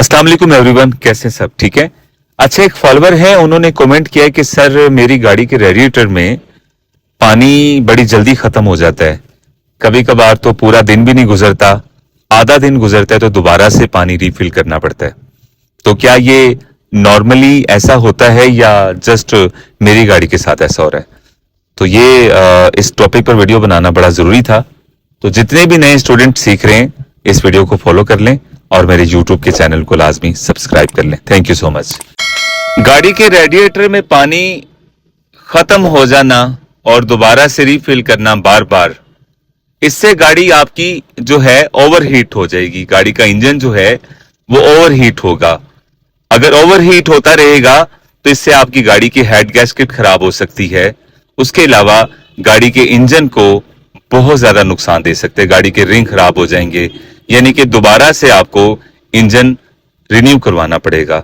अस्सलाम वालेकुम एवरीवन, कैसे सब ठीक है। अच्छा, एक फॉलोअर है, उन्होंने कमेंट किया है कि सर मेरी गाड़ी के रेडिएटर में पानी बड़ी जल्दी खत्म हो जाता है, कभी कभार तो पूरा दिन भी नहीं गुजरता, आधा दिन गुजरता है तो दोबारा से पानी रिफिल करना पड़ता है। तो क्या ये नॉर्मली ऐसा होता है या जस्ट मेरी गाड़ी के साथ ऐसा हो रहा है? तो ये इस टॉपिक पर वीडियो बनाना बड़ा जरूरी था। तो जितने भी नए स्टूडेंट सीख रहे हैं इस वीडियो को फॉलो कर लें और मेरे यूट्यूब के चैनल को लाजमी सब्सक्राइब कर लें। Thank you so much. गाड़ी के रेडिएटर में पानी खत्म हो जाना और दोबारा से रिफिल करना बार बार, इससे गाड़ी आपकी जो है ओवरहीट हो जाएगी। गाड़ी का इंजन जो है वो ओवरहीट होगा। अगर ओवरहीट होता रहेगा तो इससे आपकी गाड़ी की हेड गैस्केट खराब हो सकती है। उसके अलावा गाड़ी के इंजन को बहुत ज्यादा नुकसान दे सकते हैं, गाड़ी के रिंग खराब हो जाएंगे, यानी कि दोबारा से आपको इंजन रिन्यू करवाना पड़ेगा।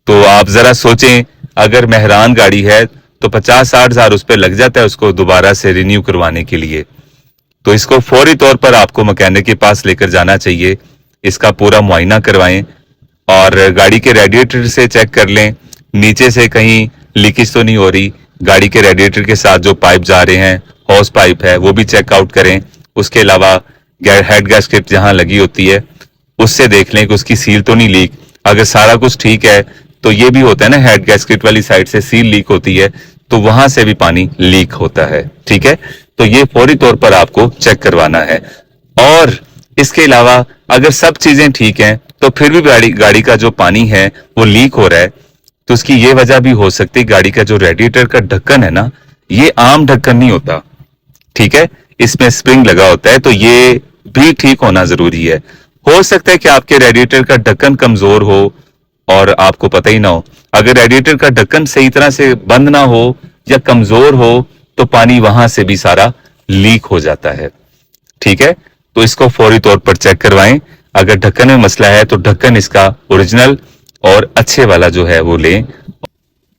तो आप जरा सोचें, अगर मेहरान गाड़ी है तो 50-60 हजार उस पर लग जाता है उसको दोबारा से रिन्यू करवाने के लिए। तो इसको फौरी तौर पर आपको मैकेनिक के पास लेकर जाना चाहिए, इसका पूरा मुआयना करवाएं और गाड़ी के रेडिएटर से चेक कर लें नीचे से कहीं लीकेज तो नहीं हो रही। गाड़ी के रेडिएटर के साथ जो पाइप जा रहे हैं, हॉस पाइप है, वो भी चेकआउट करें। उसके अलावा हेड गैस्केट जहां लगी होती है उससे देख लें कि उसकी सील तो नहीं लीक। अगर सारा कुछ ठीक है तो ये भी होता है ना, हेड गैस्केट वाली साइड से सील लीक होती है तो वहां से भी पानी लीक होता है। ठीक है, तो ये फौरी तौर पर आपको चेक करवाना है। और इसके अलावा अगर सब चीजें ठीक हैं तो फिर भी गाड़ी का जो पानी है वो लीक हो रहा है, तो उसकी ये वजह भी हो सकती है गाड़ी का जो रेडिएटर का ढक्कन है ना, ये आम ढक्कन नहीं होता। ठीक है, इसमें स्प्रिंग लगा होता है, तो ये भी ठीक होना जरूरी है। हो सकता है कि आपके रेडिएटर का ढक्कन कमजोर हो और आपको पता ही ना हो। अगर रेडिएटर का ढक्कन सही तरह से बंद ना हो या कमजोर हो तो पानी वहां से भी सारा लीक हो जाता है। ठीक है, तो इसको फौरी तौर पर चेक करवाएं। अगर ढक्कन में मसला है तो ढक्कन इसका ओरिजिनल और अच्छे वाला जो है वो लें।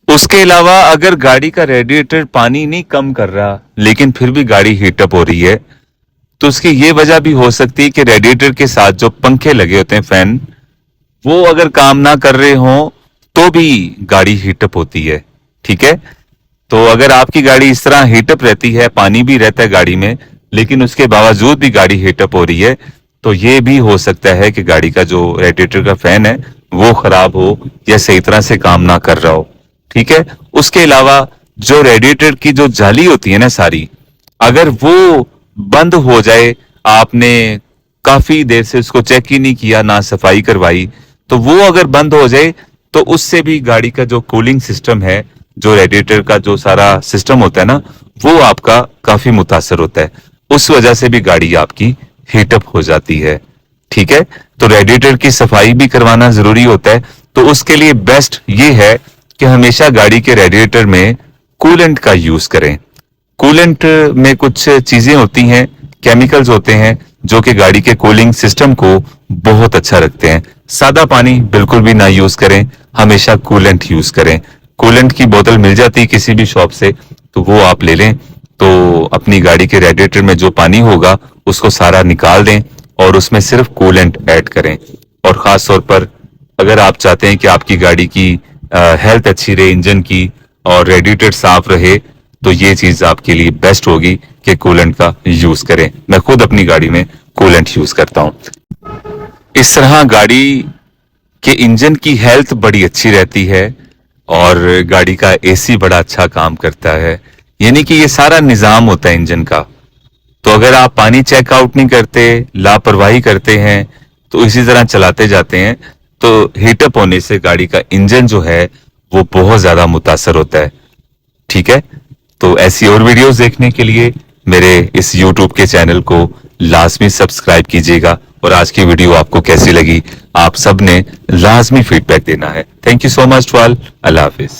उसके अलावा अगर गाड़ी का रेडिएटर पानी नहीं कम कर रहा लेकिन फिर भी गाड़ी हीटअप हो रही है तो उसकी ये वजह भी हो सकती है कि रेडिएटर के साथ जो पंखे लगे होते हैं, फैन, वो अगर काम ना कर रहे हों तो भी गाड़ी हीटअप होती है। ठीक है, तो अगर आपकी गाड़ी इस तरह हीटअप रहती है, पानी भी रहता है गाड़ी में, लेकिन उसके बावजूद भी गाड़ी हीटअप हो रही है, तो ये भी हो सकता है कि गाड़ी का जो रेडिएटर का फैन है वो खराब हो या सही तरह से काम ना कर रहा हो। ठीक है, उसके अलावा जो रेडिएटर की जो जाली होती है ना सारी, अगर वो बंद हो जाए, आपने काफी देर से उसको चेक ही नहीं किया, ना सफाई करवाई, तो वो अगर बंद हो जाए तो उससे भी गाड़ी का जो कूलिंग सिस्टम है, जो रेडिएटर का जो सारा सिस्टम होता है ना, वो आपका काफी मुतासर होता है। उस वजह से भी गाड़ी आपकी हीटअप हो जाती है। ठीक है, तो रेडिएटर की सफाई भी करवाना जरूरी होता है। तो उसके लिए बेस्ट ये है कि हमेशा गाड़ी के रेडिएटर में कूलेंट का यूज करें। कूलेंट में कुछ चीजें होती हैं, केमिकल्स होते हैं जो कि गाड़ी के कूलिंग सिस्टम को बहुत अच्छा रखते हैं। सादा पानी बिल्कुल भी ना यूज करें, हमेशा कूलेंट यूज करें। कूलेंट की बोतल मिल जाती है किसी भी शॉप से, तो वो आप ले लें। तो अपनी गाड़ी के रेडिएटर में जो पानी होगा उसको सारा निकाल दें और उसमें सिर्फ कूलेंट ऐड करें। और खास तौर पर अगर आप चाहते हैं कि आपकी गाड़ी की हेल्थ अच्छी रहे, इंजन की, और रेडिएटर साफ रहे, तो ये चीज आपके लिए बेस्ट होगी कि कूलेंट का यूज करें। मैं खुद अपनी गाड़ी में कूलेंट यूज करता हूं। इस तरह गाड़ी के इंजन की हेल्थ बड़ी अच्छी रहती है और गाड़ी का एसी बड़ा अच्छा काम करता है, यानी कि ये सारा निजाम होता है इंजन का। तो अगर आप पानी चेकआउट नहीं करते, लापरवाही करते हैं, तो इसी तरह चलाते जाते हैं, तो हीटअप होने से गाड़ी का इंजन जो है वो बहुत ज्यादा मुतासर होता है। ठीक है, तो ऐसी और वीडियोस देखने के लिए मेरे इस YouTube के चैनल को लाजमी सब्सक्राइब कीजिएगा। और आज की वीडियो आपको कैसी लगी, आप सब ने लाजमी फीडबैक देना है। Thank you so much to all. अल्लाह हाफिज।